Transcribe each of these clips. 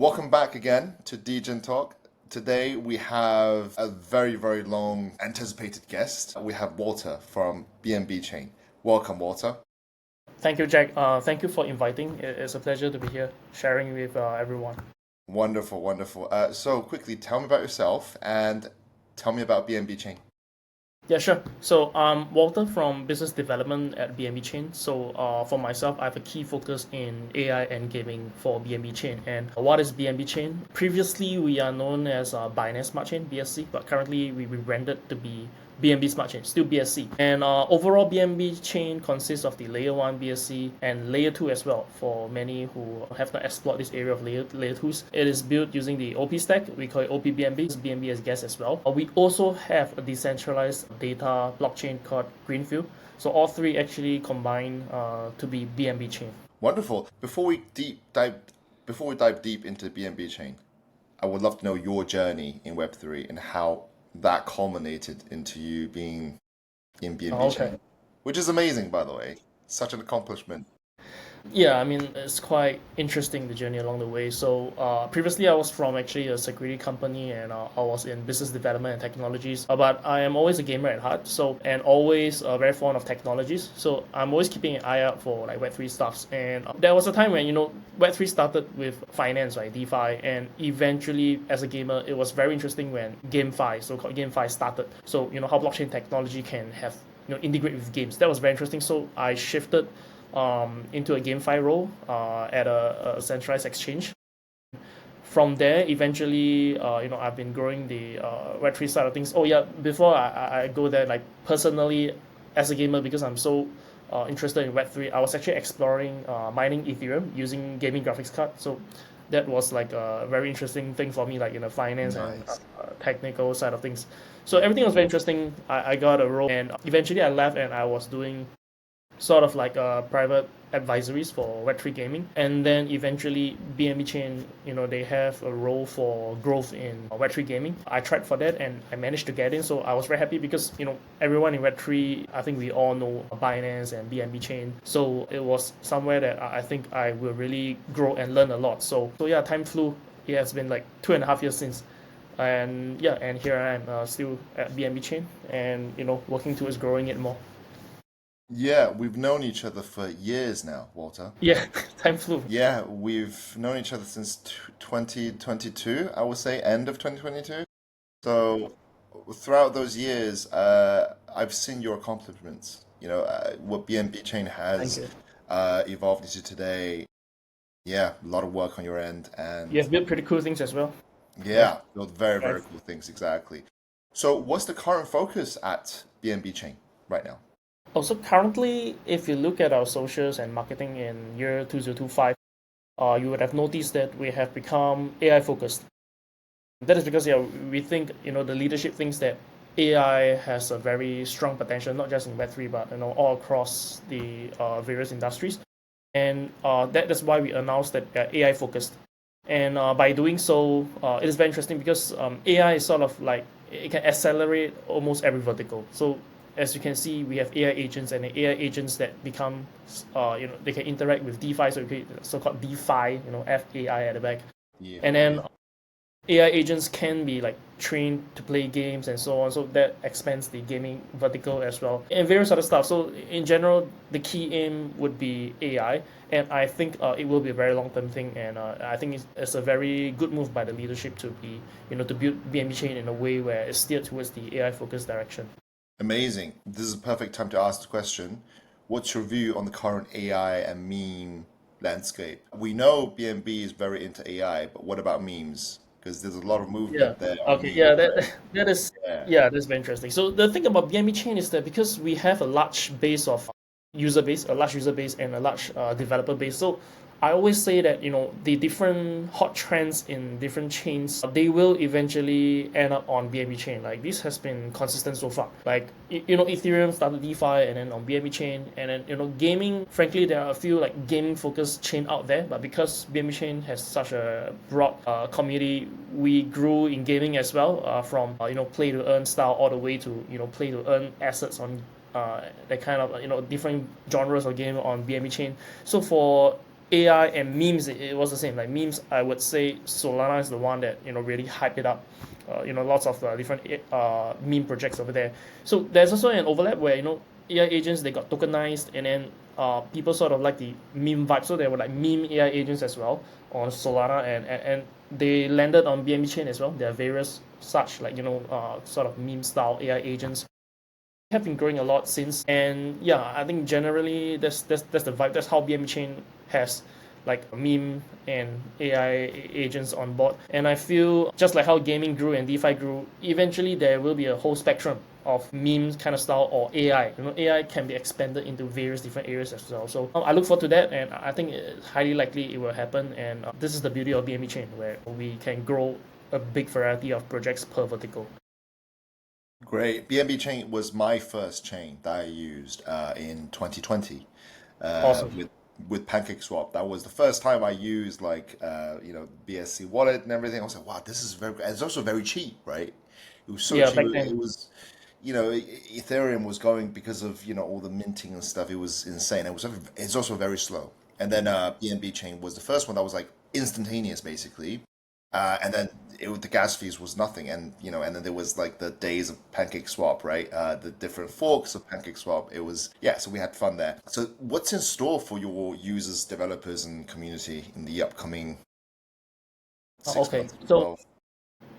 Welcome back again to DEGN Talk. Today we have a very, very long anticipated guest. We have Walter from BNB Chain. Welcome, Walter. Thank you, Jack. Thank you for inviting. It's a pleasure to be here sharing with everyone. Wonderful, wonderful. So quickly, tell me about yourself and tell me about BNB Chain. Yeah, sure. So I'm Walter from Business Development at BNB Chain. So for myself, I have a key focus in AI and gaming for BNB Chain. And what is BNB Chain? Previously, we are known as Binance Smart Chain, BSC, but currently we rebranded to be BNB Smart Chain, still BSC. And overall, BNB Chain consists of the Layer 1 BSC and Layer 2 as well. For many who have not explored this area of Layer 2s, it is built using the OP stack. We call it OP-BNB. BNB as guest as well. We also have a decentralized data blockchain called Greenfield. So all three actually combine to be BNB Chain. Wonderful. Before we dive deep into BNB Chain, I would love to know your journey in Web3 and how that culminated into you being in BNB Okay. Chain, which is amazing, by the way. Such an accomplishment. Yeah, I mean, it's quite interesting the journey along the way. So previously, I was from actually a security company, and I was in business development and technologies. But I am always a gamer at heart, so and always very fond of technologies. So I'm always keeping an eye out for like Web3 stuffs. And there was a time when Web3 started with finance, right, DeFi, and eventually as a gamer, it was very interesting when GameFi, so-called GameFi, started. So how blockchain technology can have integrate with games. That was very interesting. So I shifted into a GameFi role at a centralized exchange. From there, eventually, I've been growing the Web3 side of things. Oh yeah, before I go there, like personally, as a gamer, because I'm so interested in Web3, I was actually exploring mining Ethereum using gaming graphics card. So that was like a very interesting thing for me, like in the finance and Nice. technical side of things. So everything was very interesting. I got a role, and eventually I left, and I was doing sort of like private advisories for Web3 gaming. And then eventually BNB Chain, they have a role for growth in Web3 gaming. I tried for that and I managed to get in. So I was very happy because, everyone in Web3, I think we all know Binance and BNB Chain. So it was somewhere that I think I will really grow and learn a lot. So yeah, time flew. It has been like 2.5 years since. And yeah, and here I am still at BNB Chain and, working towards growing it more. Yeah, we've known each other for years now, Walter. Yeah, time flew. Yeah, we've known each other since 2022, I would say, end of 2022. So throughout those years, I've seen your accomplishments. What BNB Chain Thank has you. evolved into today. Yeah, a lot of work on your end, You and have built pretty cool things as well. Yeah. yeah, built very, very Nice. cool things, exactly. So, what's the current focus at BNB Chain right now? Also, currently, if you look at our socials and marketing in year 2025, you would have noticed that we have become AI focused. That is because we think the leadership thinks that AI has a very strong potential, not just in Web3, but all across the various industries. And that is why we announced that AI focused. And by doing so, it is very interesting because AI is sort of like it can accelerate almost every vertical. So as you can see, we have AI agents and AI agents that become, they can interact with DeFi, so so-called DeFi, FAI at the back. Yeah, And yeah. then AI agents can be like trained to play games and so on. So that expands the gaming vertical as well, and various other stuff. So in general, the key aim would be AI, and I think it will be a very long-term thing. And I think it's a very good move by the leadership to be, to build BNB Chain in a way where it's steered towards the AI focused direction. Amazing. This is a perfect time to ask the question. What's your view on the current AI and meme landscape? We know BNB is very into AI, but what about memes? Because there's a lot of Yeah. movement there on Okay. memes, Yeah. right? That is. Yeah. Yeah. That's very interesting. So the thing about BNB Chain is that because we have a large base of a large user base, and a large developer base. So I always say that the different hot trends in different chains, they will eventually end up on BNB Chain. Like this has been consistent so far. Like Ethereum started DeFi, and then on BNB Chain, and then gaming. Frankly, there are a few like gaming focused chain out there, but because BNB Chain has such a broad community, we grew in gaming as well. From play to earn style all the way to play to earn assets on that kind of different genres of game on BNB Chain. So for AI and memes, it was the same. Like memes, I would say Solana is the one that really hyped it up. Lots of different meme projects over there. So there's also an overlap where AI agents, they got tokenized, and then people sort of like the meme vibe. So there were like meme AI agents as well on Solana, and they landed on BNB Chain as well. There are various such like sort of meme style AI agents have been growing a lot since. And yeah, I think generally that's the vibe. That's how BNB Chain has like meme and AI agents on board. And I feel just like how gaming grew and DeFi grew, eventually there will be a whole spectrum of memes kind of style or AI. AI can be expanded into various different areas as well. So I look forward to that, and I think it's highly likely it will happen. And this is the beauty of BNB Chain, where we can grow a big variety of projects per vertical. Great. BNB Chain was my first chain that I used in 2020 Awesome. with PancakeSwap. That was the first time I used like BSC wallet and everything. I was like, wow, this is very. And it's also very cheap, right? It was so Yeah, cheap. back It then. was, Ethereum was going because of all the minting and stuff. It was insane. It's also very slow. And then BNB Chain was the first one that was like instantaneous, basically. And then the gas fees was nothing, and then there was like the days of Pancake Swap, right? The different forks of Pancake Swap. It was yeah, so we had fun there. So what's in store for your users, developers, and community in the upcoming six Okay. months to So 12?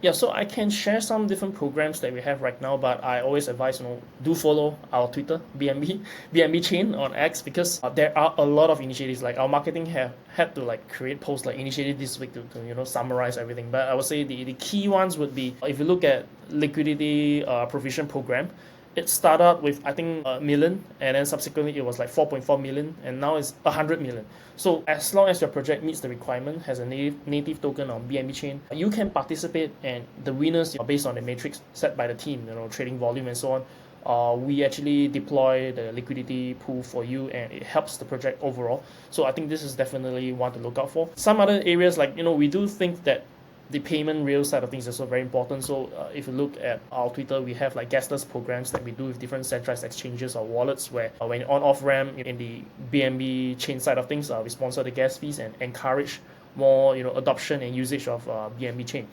yeah, so I can share some different programs that we have right now, but I always advise, do follow our Twitter, BNB, BNB Chain on X, because there are a lot of initiatives. Like our marketing have had to like create posts like initiative this week to summarize everything. But I would say the key ones would be, if you look at liquidity provision program, it started with I think a million, and then subsequently it was like 4.4 million, and now it's 100 million. So as long as your project meets the requirement, has a native token on BNB chain, you can participate, and the winners are based on the matrix set by the team, trading volume and so on. We actually deploy the liquidity pool for you, and it helps the project overall. So I think this is definitely one to look out for. Some other areas, like we do think that the payment rail side of things is also very important. So if you look at our Twitter, we have like gasless programs that we do with different centralized exchanges or wallets, where when on off ramp in the BNB chain side of things, we sponsor the gas fees and encourage more adoption and usage of BNB chain.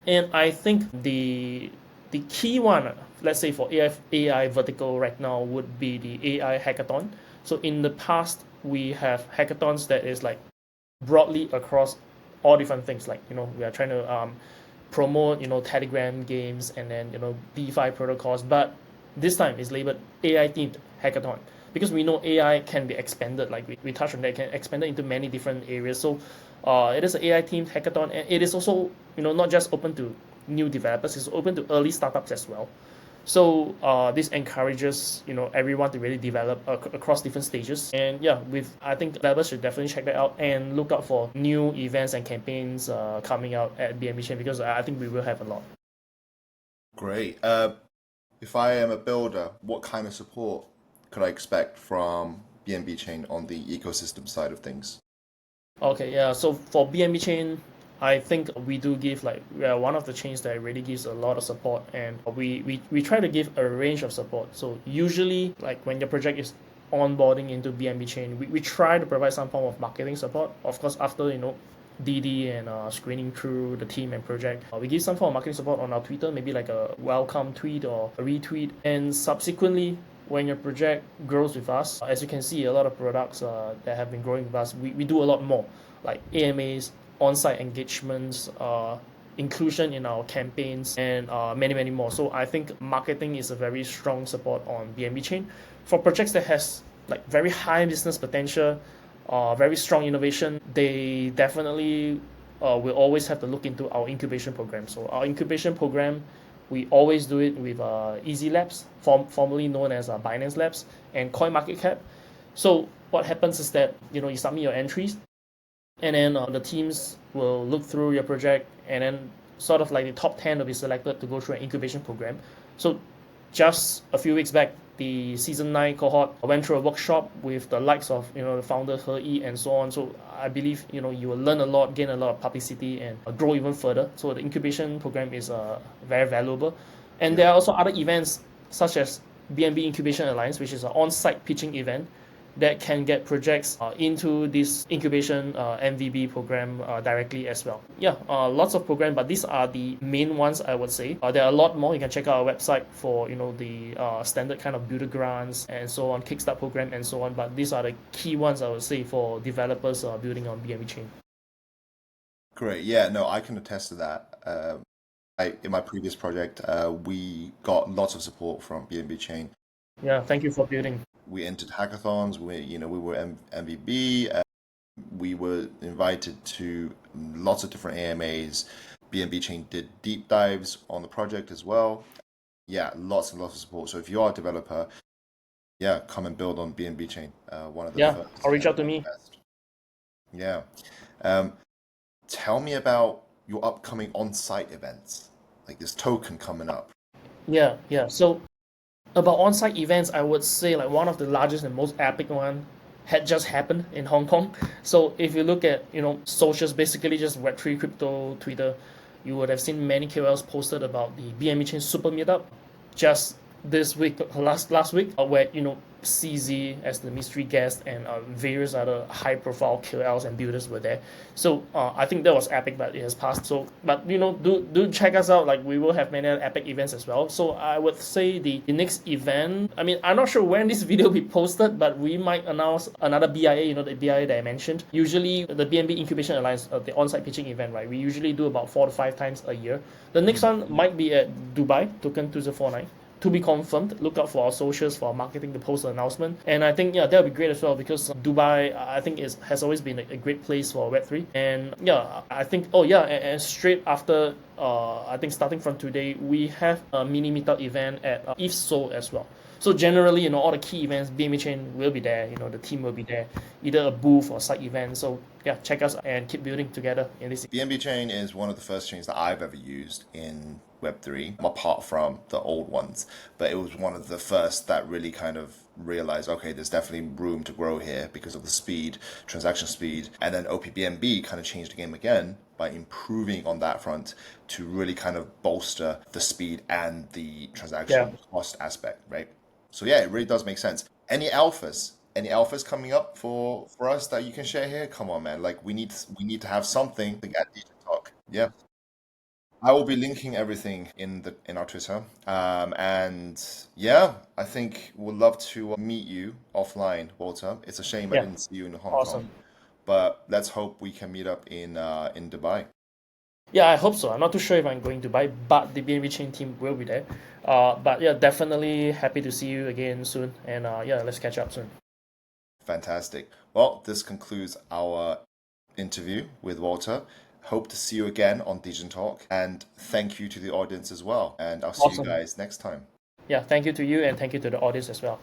And I think the key one, let's say for AI vertical right now, would be the AI hackathon. So in the past, we have hackathons that is like broadly across all different things. Like we are trying to promote Telegram games, and then DeFi protocols. But this time is labeled AI themed hackathon, because we know AI can be expanded. Like we touched on that, can expand it into many different areas. So it is an AI themed hackathon, and it is also not just open to new developers. It's open to early startups as well. So this encourages everyone to really develop across different stages. And yeah, with I think developers should definitely check that out and look out for new events and campaigns coming out at BNB Chain, because I think we will have a lot. Great. If I am a builder, what kind of support could I expect from BNB Chain on the ecosystem side of things? Okay, yeah. So for BNB Chain, I think we do give like we are one of the chains that really gives a lot of support, and we try to give a range of support. So usually, like when your project is onboarding into BNB Chain, we try to provide some form of marketing support. Of course, after DD and screening through the team and project, we give some form of marketing support on our Twitter, maybe like a welcome tweet or a retweet, and subsequently, when your project grows with us, as you can see, a lot of products that have been growing with us, we do a lot more, like AMAs, on-site engagements, inclusion in our campaigns, and many, many more. So I think marketing is a very strong support on BNB Chain. For projects that has like very high business potential, very strong innovation, they definitely will always have to look into our incubation program. So our incubation program, we always do it with Easy Labs, formerly known as Binance Labs, and CoinMarketCap. So what happens is that you submit your entries, and then the teams will look through your project, and then sort of like the top 10 will be selected to go through an incubation program. So just a few weeks back, the season 9 cohort went through a workshop with the likes of the founder He Yi and so on. So I believe you will learn a lot, gain a lot of publicity, and grow even further. So the incubation program is very valuable. And there Yeah. are also other events such as BNB Incubation Alliance, which is an on-site pitching event that can get projects into this incubation MVB program directly as well. Yeah, lots of programs, but these are the main ones I would say. There are a lot more. You can check out our website for the standard kind of builder grants and so on, Kickstart program and so on. But these are the key ones I would say for developers building on BNB Chain. Great. Yeah, no, I can attest to that. In my previous project, we got lots of support from BNB Chain. Yeah, thank you for building. We entered hackathons. We were MVB. We were invited to lots of different AMAs. BNB Chain did deep dives on the project as well. Yeah, lots and lots of support. So if you are a developer, yeah, come and build on BNB Chain. One of the first. Or reach out to me. Best. Yeah. Tell me about your upcoming on-site events, like this token coming up. Yeah. So about on-site events, I would say like one of the largest and most epic one had just happened in Hong Kong. So if you look at socials, basically just Web3 crypto Twitter, you would have seen many KOLs posted about the BNB Chain Super Meetup just this week, last week, where CZ as the mystery guest and various other high-profile KOLs and builders were there. So I think that was epic, but it has passed. So, but do check us out. Like we will have many epic events as well. So I would say the next event. I mean, I'm not sure when this video will be posted, but we might announce another BIA. The BIA that I mentioned. Usually the BNB Incubation Alliance, the on-site pitching event, right? We usually do about 4 to 5 times a year. The next one might be at Dubai, Token 2049. To be confirmed. Look out for our socials for our marketing to post the announcement. And I think that would be great as well because Dubai I think has always been a great place for Web3. And yeah, I think and straight after I think starting from today we have a mini meetup event at ETH Seoul as well. So generally, all the key events, BNB Chain will be there. The team will be there, either a booth or side event. So yeah, check us and keep building together in this. BNB Chain is one of the first chains that I've ever used in Web3, apart from the old ones. But it was one of the first that really kind of realized, okay, there's definitely room to grow here because of the speed, transaction speed. And then OPBNB kind of changed the game again by improving on that front to really kind of bolster the speed and the transaction cost aspect, right? So yeah, it really does make sense. Any alphas? Any alphas coming up for us that you can share here? Come on, man! Like we need to have something at DEGN Talk. Yeah, I will be linking everything in our Twitter. And yeah, I think we'd love to meet you offline, Walter. It's a shame I didn't see you in Hong Kong, but let's hope we can meet up in Dubai. Yeah, I hope so. I'm not too sure if I'm going to buy, but the BNB Chain team will be there. But yeah, definitely happy to see you again soon. And yeah, let's catch up soon. Fantastic. Well, this concludes our interview with Walter. Hope to see you again on DEGN Talk. And thank you to the audience as well. And I'll see you guys next time. Yeah, thank you to you and thank you to the audience as well.